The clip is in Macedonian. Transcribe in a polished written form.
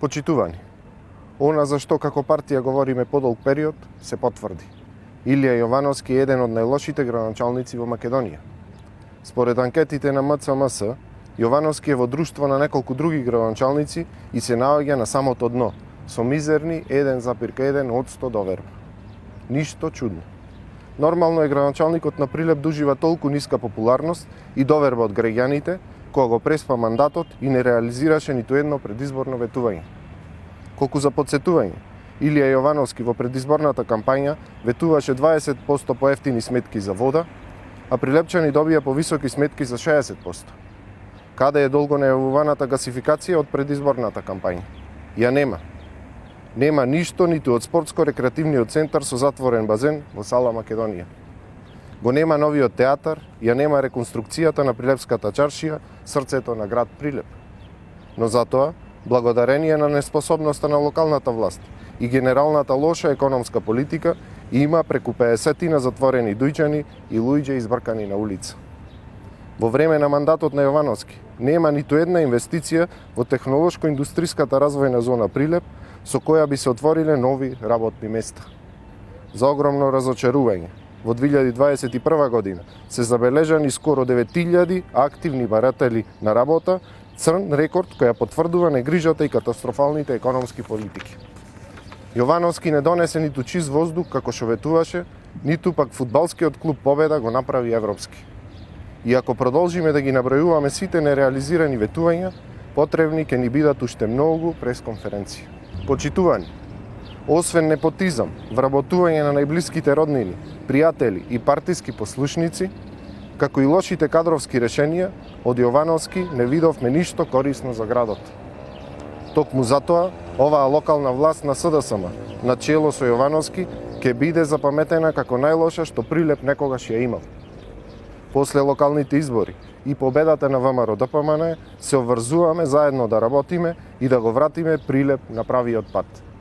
Почитувани, она за што како партија говориме подолг период, се потврди. Илија Јовановски е еден од најлошите градоначалници во Македонија. Според анкетите на МЦМС, Јовановски е во друштво на неколку други градоначалници и се наоѓа на самото дно, со мизерни 1,1% доверба. Ништо чудно. Нормално е градоначалникот на Прилеп да ужива толку ниска популарност и доверба од граѓаните, кога го преспа мандатот и не реализираше ниту едно предизборно ветување. Колку за подсетување, Илија Јовановски во предизборната кампања ветуваше 20% поевтини сметки за вода, а прилепчани добија повисоки сметки за 60%. Каде е долго најавуваната гасификација од предизборната кампања? Ја нема. Нема ништо ниту од спортско-рекреативниот центар со затворен базен во Сала Македонија. Го нема новиот театар, ја нема реконструкцијата на Прилепската чаршија, срцето на град Прилеп. Но затоа, благодарение на неспособноста на локалната власт и генералната лоша економска политика, има преку 50 затворени дујчани и луѓе избркани на улица. Во време на мандатот на Јовановски нема ниту една инвестиција во технолошко-индустријската развојна зона Прилеп, со која би се отвориле нови работни места. За огромно разочарување, во 2021 година се забележани скоро 9000 активни баратели на работа, црн рекорд која потврдува негрижата и катастрофалните економски политики. Јовановски не донесе ниту чист воздух како што ветуваше, ниту пак фудбалскиот клуб Победа го направи европски. И ако продолжиме да ги набројуваме сите нереализирани ветувања, потребни ќе ни бидат уште многу пресконференции. Почитувани, освен непотизам, вработување на најблиските роднини, пријатели и партиски послушници, како и лошите кадровски решенија, од Јовановски не видовме ништо корисно за градот. Токму затоа, оваа локална власт на СДСМ, на чело со Јовановски, ќе биде запаметена како најлоша што Прилеп некогаш ја имал. После локалните избори и победата на ВМРО ДПМН се обврзуваме заедно да работиме и да го вратиме Прилеп на правиот пат.